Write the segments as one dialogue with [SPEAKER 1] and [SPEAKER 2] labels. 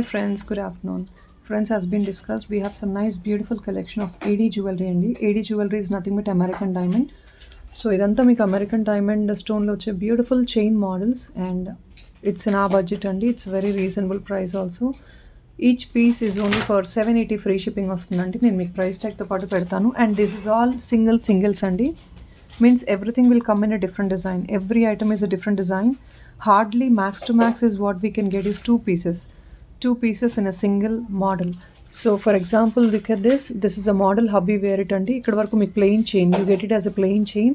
[SPEAKER 1] Hi friends, good afternoon. Friends, as been discussed, we have some nice beautiful collection of AD jewelry అండి. AD jewelry is nothing but American diamond. So ఇదంతా మీకు American diamond స్టోన్లో వచ్చే beautiful chain models and it's in a budget అండి. It's very reasonable price also. Each piece is only for 780 free shipping వస్తుందండి. నేను మీకు price ట్యాగ్తో పాటు పెడతాను. And this is all singles అండి. Means everything will come in a different design. Every item is a different design. Hardly max to max is what we can get is two pieces in a single model. So for example, look at this is a model hubby wear it andi ikkada varaku meeku plain chain, you get it as a plain chain,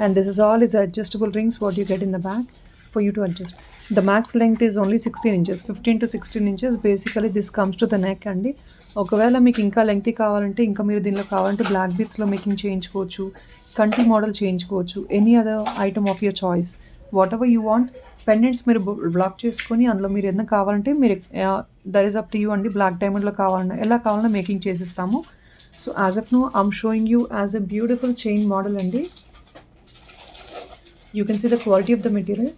[SPEAKER 1] and this is all is adjustable rings what you get in the back for you to adjust. The max length is only 16 inches, 15 to 16 inches. Basically this comes to the neck andi. ఒకవేళ మీకు ఇంకా lengthy కావాలంటే ఇంకా మీరు దీనిలో కావాలంటే black బీట్స్లో making చేయించుకోవచ్చు, కంటి మోడల్ చేయించుకోవచ్చు, any other item of your choice, whatever you want. Pendants మీరు బ్లాక్ చేసుకొని అందులో మీరు ఏదైనా కావాలంటే మీరు that is up to you అండి. బ్లాక్ డైమండ్లో కావాలన్నా ఎలా కావాలన్నా మేకింగ్ చేసిస్తాము. So as of now I'm showing you as a beautiful chain model అండి. You can see the quality of the material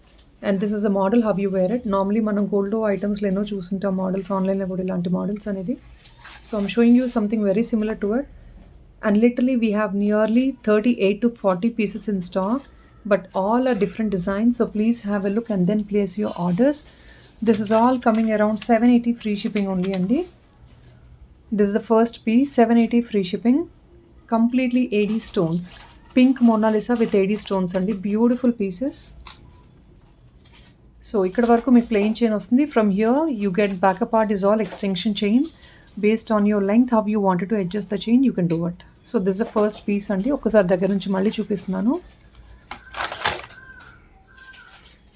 [SPEAKER 1] and this is a model how you wear it. Normally మనం gold ఐటమ్స్లో ఎన్నో చూస్తుంటాం models, ఆన్లైన్లో కూడా ఇలాంటి models అనేది. So I'm showing you something very similar to it, and literally we have nearly 38 to 40 pieces in stock, but all are different designs. So please have a look and then place your orders. This is all coming around 780 free shipping only andi. This is the first piece, 780 free shipping, completely AD stones, pink Mona Lisa with AD stones andi, beautiful pieces. So ikkada varaku meeku plain chain vastundi. From here you get backup part is all extension chain. Based on your length how you wanted to adjust the chain you can do it. So this is the first piece అండి. ఒకసారి దగ్గర నుంచి మళ్ళీ చూపిస్తున్నాను.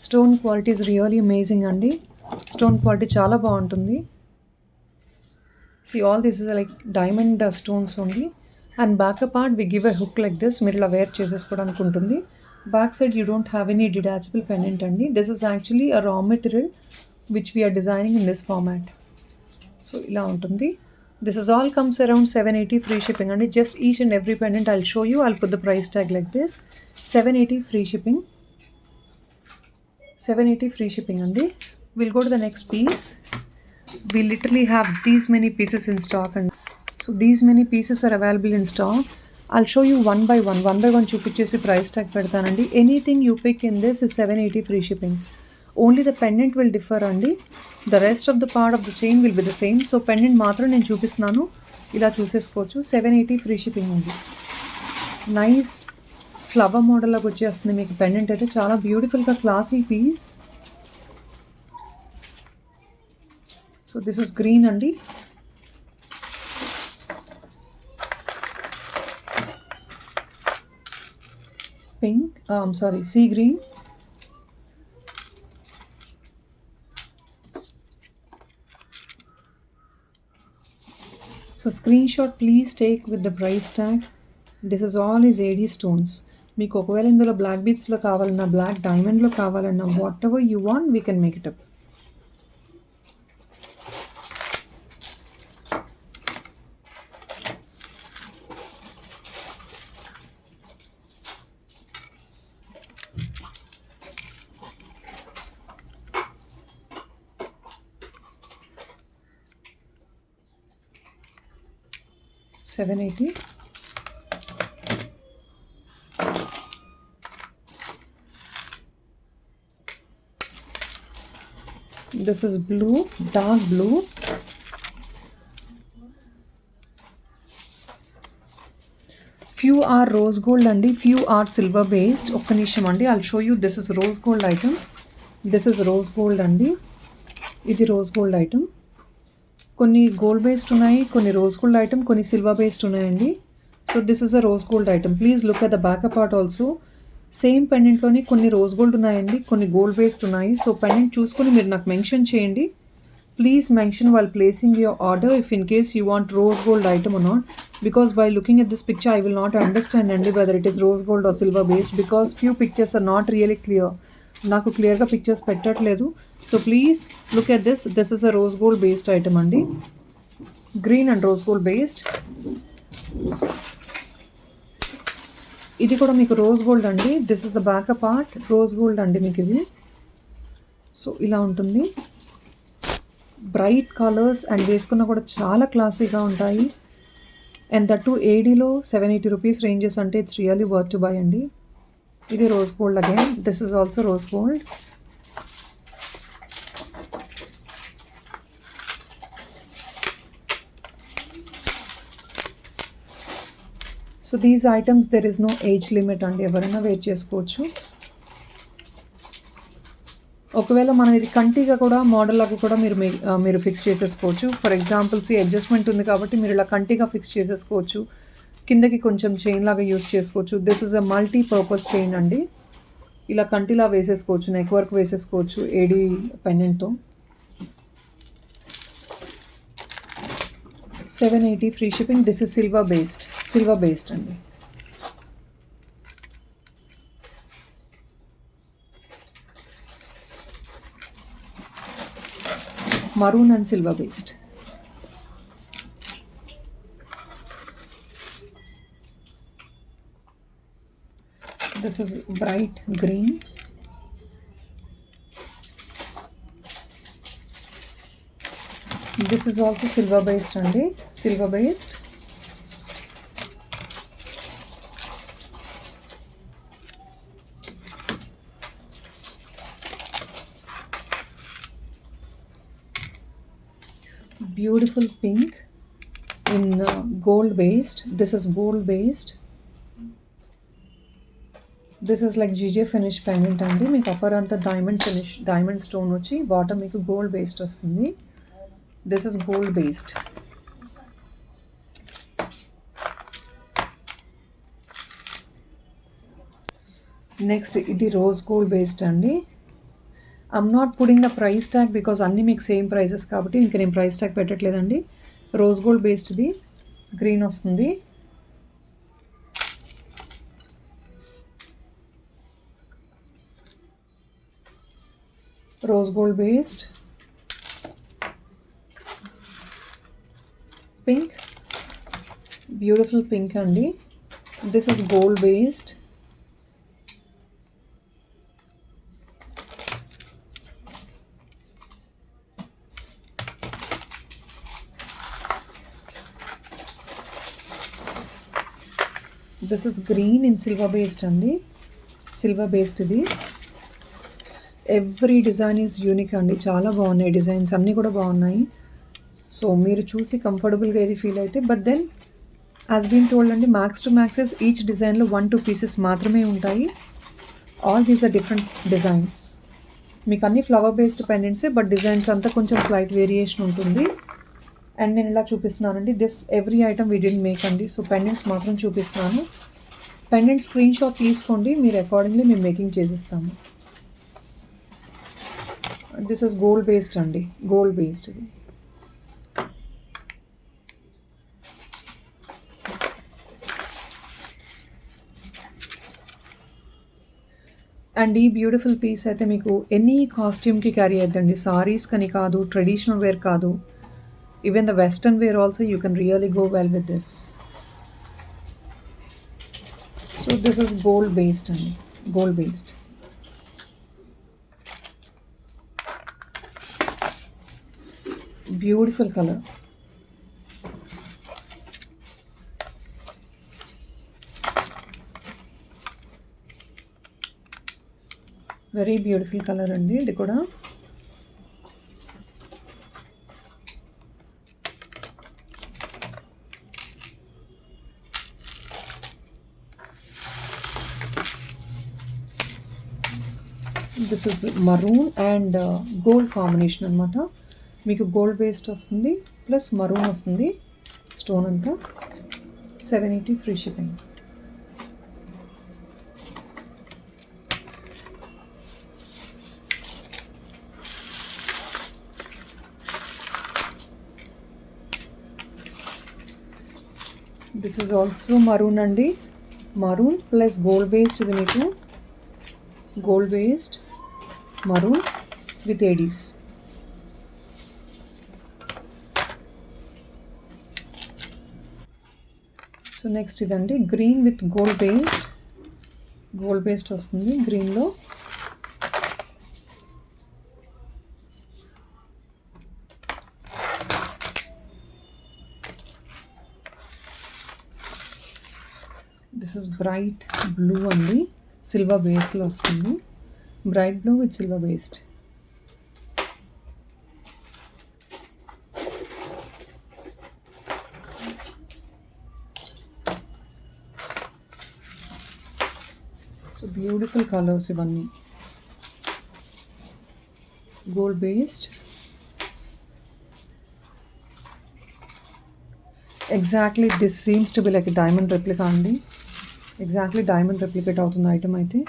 [SPEAKER 1] Stone quality is really amazing అండి. Stone quality చాలా బాగుంటుంది. See all this is like diamond stones only, and back part we give a hook like this. మీరు ఇలా వేర్ చేసేసుకోవడానికి ఉంటుంది. Back side you don't have any detachable pendant అండి. This is actually a raw material which we are designing in this format. So ఇలా ఉంటుంది. This is all comes around 780 free shipping అండి. Just each and every pendant I'll show you, I'll put the price tag like this. 780 free shipping, 780 free shipping అండి. Will go to the next piece. We literally have these many pieces in stock అండి. So these many pieces are available in stock. I'll show you one by one చూపించేసి price tag పెడతానండి. Anything you pick in this is 780 free shipping. Only the pendant will differ అండి. The rest of the part of the chain will be the same. So pendant మాత్రం నేను చూపిస్తున్నాను, ఇలా చూసేసుకోవచ్చు. 780 free shipping ఉంది. Nice flower మోడల్లోకి వచ్చేస్తుంది మీకు పెండెంట్ అయితే, చాలా బ్యూటిఫుల్గా classy piece. So this is green అండి. Pink, sorry see green, so screenshot please take with the price tag. This is all is AD stones. మీకు ఒకవేళ ఇందులో బ్లాక్ బీట్స్లో కావాలన్నా, బ్లాక్ డైమండ్లో కావాలన్నా, what ever you want we can make it up. $780. This is blue, dark blue. Few are rose gold andi, few are silver based. ఒక్క నిమిషం అండి, I'll show you. This is rose gold item. This is rose gold andi. ఇది rose gold item. కొన్ని gold based ఉన్నాయి, కొన్ని rose gold item, కొన్ని silver based ఉన్నాయండి. So this is a rose gold item. Please look at the backup part also. Same పెండెంట్లోని కొన్ని rose gold ఉన్నాయండి, కొన్ని గోల్డ్ బేస్డ్ ఉన్నాయి. సో పెండెంట్ చూసుకొని మీరు నాకు మెన్షన్ చేయండి. Please mention while placing your order if in case you want rose gold item or not. Because by looking at this picture I will not understand అండి whether it is rose gold or silver based, because few pictures are not really clear. నాకు క్లియర్గా pictures పెట్టట్లేదు. So please look at this. This is a rose gold based item అండి. Green and rose gold based. ఇది కూడా మీకు rose gold అండి. This is the backup part, rose gold అండి మీకు ఇది. సో ఇలా ఉంటుంది. బ్రైట్ కలర్స్ అండ్ వేసుకున్న కూడా చాలా క్లాసీగా ఉంటాయి. అండ్ దట్ టు ఏడీలో 780 రూపీస్ రేంజెస్ అంటే it's really worth to buy అండి. ఇది rose gold again. This is also rose gold. So these items there is no age limit అండి, ఎవరైనా వేర్ చేసుకోవచ్చు. ఒకవేళ మనం ఇది కంటిగా కూడా మోడల్ లాగా కూడా మీరు ఫిక్స్ చేసేసుకోవచ్చు. ఫర్ ఎగ్జాంపుల్స్ అడ్జస్ట్మెంట్ ఉంది కాబట్టి మీరు ఇలా కంటిగా ఫిక్స్ చేసేసుకోవచ్చు. కిందకి కొంచెం చైన్ లాగా యూస్ చేసుకోవచ్చు. This is a multi purpose chain అండి. ఇలా కంటిలా వేసేసుకోవచ్చు, నెక్ వర్క్ వేసేసుకోవచ్చు ఏడీ పెండెంట్తో. 780 free shipping. This is silver based అండి. maroon and silver based. This is bright green. This is also silver based అండి, silver based. Beautiful pink in gold based. This is gold based. This is like GJ finish pendant అండి. మీకు upper అంతా diamond stone వచ్చి bottom మీకు gold based వస్తుంది. This is gold based. Next ఇది rose gold based అండి. I'm not putting the price tag because అన్నీ మీకు సేమ్ ప్రైజెస్ కాబట్టి ఇంకా నేను ప్రైస్ ట్యాగ్ పెట్టట్లేదండి. రోజ్ గోల్డ్ బేస్డ్ది గ్రీన్ వస్తుంది. Rose gold based pink, beautiful pink అండి. This is gold based. This is green in silver based అండి, సిల్వర్ బేస్డ్ ఇది. ఎవ్రీ డిజైన్ ఈజ్ యూనిక్ అండి, చాలా బాగున్నాయి డిజైన్స్ అన్నీ కూడా బాగున్నాయి. సో మీరు చూసి కంఫర్టబుల్గా ఏది ఫీల్ అయితే. But then as been told అండి, మ్యాక్స్ టు మ్యాక్సెస్ ఈచ్ డిజైన్లో 1-2 పీసెస్ మాత్రమే ఉంటాయి. All these are different designs. మీకు అన్ని ఫ్లవర్ బేస్డ్ పెండెంట్సే, బట్ డిజైన్స్ అంతా కొంచెం స్లైట్ వేరియేషన్ ఉంటుంది. అండ్ నేను ఇలా చూపిస్తున్నానండి. This every item we didn't make అండి. సో పెండెంట్స్ మాత్రం చూపిస్తున్నాను. పెండెంట్ స్క్రీన్ షాట్ తీసుకోండి, మీరు అకార్డింగ్లీ మేము మేకింగ్ చేసిస్తాము. దిస్ ఇస్ గోల్డ్ బేస్డ్ అండి, గోల్డ్ బేస్డ్ ఇది. అండ్ ఈ బ్యూటిఫుల్ పీస్ అయితే మీకు ఎనీ కాస్ట్యూమ్కి క్యారీ అవుతుందండి. సారీస్ కని కాదు, ట్రెడిషనల్ వేర్ కాదు, even the western wear also you can really go well with this. So this is gold based and gold based. Beautiful color. Very beautiful color andi idi kuda. This is maroon and gold combination అనమాట. మీకు gold based వస్తుంది plus maroon వస్తుంది stone అంతా. 780 free shipping. This is also maroon అండి, maroon plus gold based. ఇది మీకు gold based maroon with ADs. So next ఇదండి green with gold based వస్తుంది గ్రీన్లో. దిస్ ఇస్ బ్రైట్ బ్లూ అండి, సిల్వర్ బేస్లో వస్తుంది. Bright blue with silver based. So beautiful colours ఇవన్నీ, gold based. Exactly this seems to be like diamond replica అండి. Exactly diamond replicate అవుతుంది item అయితే.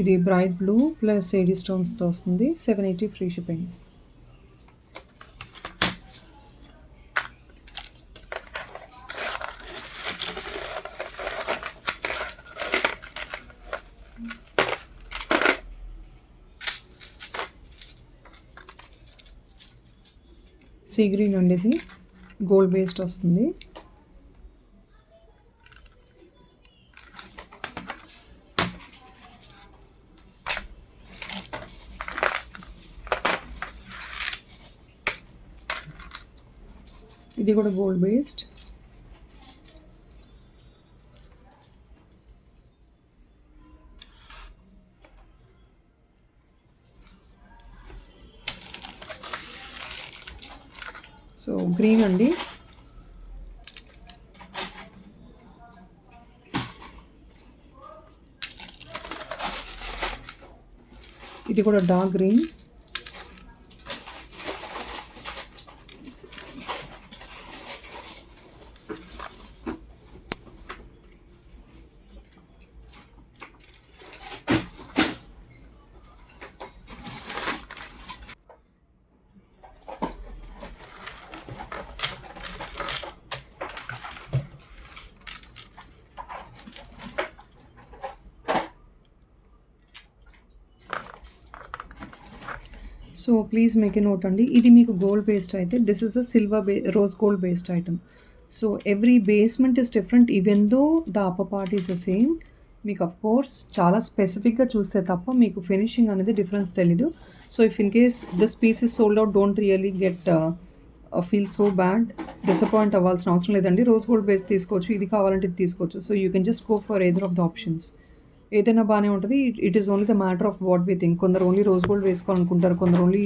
[SPEAKER 1] ఇది బ్రైట్ బ్లూ ప్లస్ ఏడీ స్టోన్స్తో వస్తుంది. 780 ఫ్రీ షిప్పింగ్. సీ గ్రీన్ అండి, ఇది గోల్డ్ బేస్డ్ వస్తుంది. ఇది కూడా గోల్డ్ బేస్డ్. సో గ్రీన్ అండి, ఇది కూడా dark green. So please make a note అండి, ఇది మీకు గోల్డ్ బేస్డ్ అయితే this is a silver rose gold based item. So every basement is different even though the upper part is the same. మీకు of course చాలా స్పెసిఫిక్గా చూస్తే తప్ప మీకు ఫినిషింగ్ అనేది డిఫరెన్స్ తెలీదు. So if in case this piece is sold out, don't really get feel so bad, disappoint అవ్వాల్సిన అవసరం లేదండి. రోజ్ గోల్డ్ బేస్ తీసుకోవచ్చు, ఇది కావాలంటే ఇది తీసుకోవచ్చు. So you can just go for either of the options. ఏదైనా బాగానే ఉంటుంది. It is only the matter of what we think. కొందరు ఓన్లీ రోజ్ గోల్డ్ వేసుకోవాలనుకుంటారు, కొందరు ఓన్లీ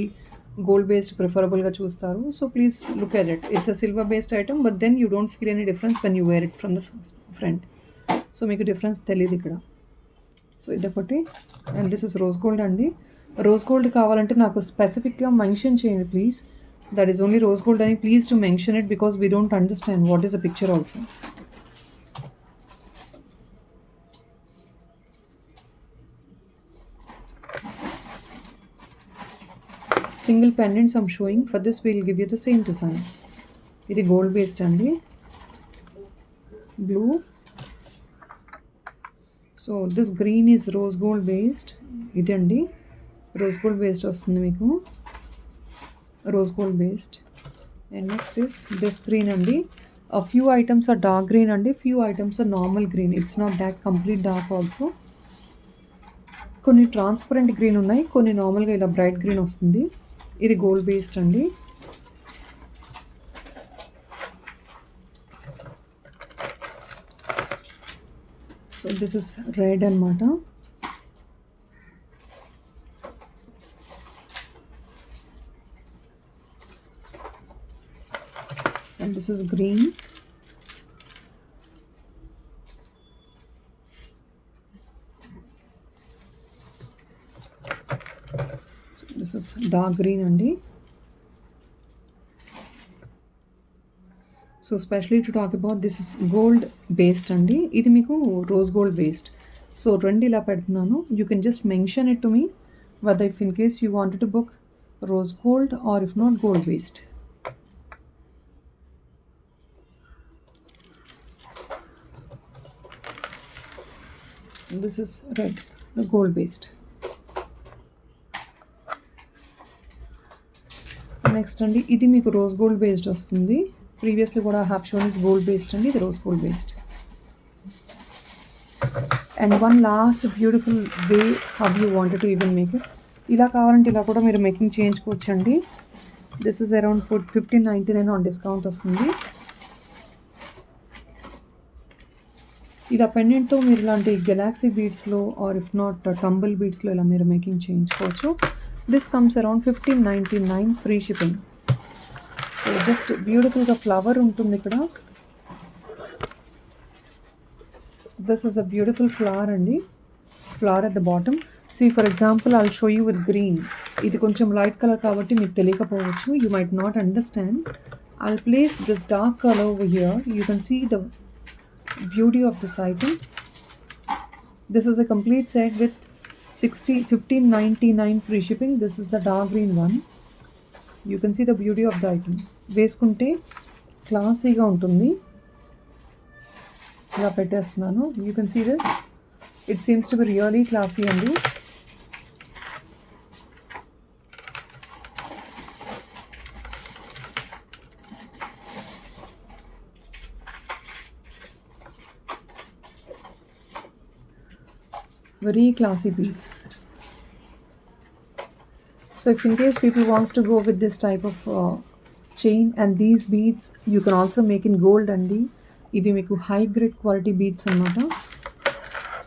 [SPEAKER 1] గోల్డ్ బేస్డ్ ప్రిఫరబుల్గా చూస్తారు. So please look at it. It's a silver based item, but then you don't feel any difference when you wear it from the front. So మీకు difference తెలియదు ఇక్కడ. So ఇదొకటి. And this is rose gold అండి. Rose gold కావాలంటే నాకు స్పెసిఫిక్గా mention చేయండి please. That is only rose gold అని please to mention it, because we don't understand what is a picture also. Single pendants I'm showing. For this will give you the same design. ఇది gold based అండి, blue. So this green is rose gold based. ఇదండి rose gold based వస్తుంది మీకు, rose gold based. And next is this green అండి. a few items are dark green అండి, few items are normal green. It's not that complete dark also. కొన్ని transparent green ఉన్నాయి, కొన్ని నార్మల్గా ఇలా బ్రైట్ గ్రీన్ వస్తుంది. ఇది గోల్డ్ బేస్డ్ అండి. సో దిస్ ఇస్ రెడ్ అనమాట. And this is green. This is dark green అండి. So specially to talk about this is gold based అండి. ఇది మీకు రోజ్ గోల్డ్ బేస్డ్. సో రెండు ఇలా పెడుతున్నాను. You can just mention it to me whether if in case you wanted to book rose gold are if not gold based. This is red, the gold based. Next అండి, ఇది మీకు rose gold based వస్తుంది. Previously కూడా have shown is gold based అండి, ఇది rose gold based. And one last beautiful way how you wanted to even make it. ఇలా కావాలంటే ఇలా కూడా మీరు మేకింగ్ చేయించుకోవచ్చు అండి. This is around 1599 on discount వస్తుంది. ఇలా పెండెంట్‌తో మీరు ఇలాంటి గెలాక్సీ బీడ్స్‌లో ఆర్ ఇఫ్ నాట్ టంబుల్ బీడ్స్‌లో ఇలా మీరు మేకింగ్ చేయించుకోవచ్చు. This comes around 1599 free shipping. So just బ్యూటిఫుల్‌గా ఫ్లవర్ ఉంటుంది ఇక్కడ. This is a beautiful flower అండి. Flower at the bottom. See for example I'll show you with green. ఇది కొంచెం లైట్ కలర్ కాబట్టి మీకు తెలియకపోవచ్చు. You might not understand. I'll place this dark colour over here. You can see the beauty of this item. This is a complete set with 1599 free shipping. This is the dark green one. You can see the beauty of the item. వేసుకుంటే క్లాసీగా ఉంటుంది. ఇలా పెట్టేస్తున్నాను. You can see this. It seems to be really classy అండి. Very classy piece. So if in case people wants to go with this type of chain and these beads, you can also make in gold అండి. ఇవి మీకు high grade quality beads అన్నమాట.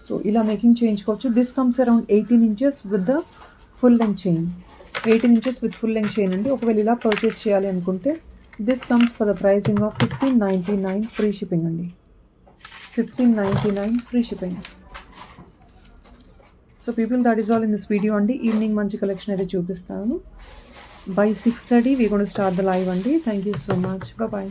[SPEAKER 1] So ఇలా making చేయించుకోవచ్చు. This comes around 18 inches with the full length chain. 18 inches with full length chain అండి. ఒకవేళ ఇలా purchase చేయాలి అనుకుంటే this comes for the pricing of 1599 free shipping అండి. 1599 free shipping. So people that is all in this video అండి. Evening మంచి collection అయితే చూపిస్తాను. By 6:30 we gonna start the live అండి. Thank you so much. Bye.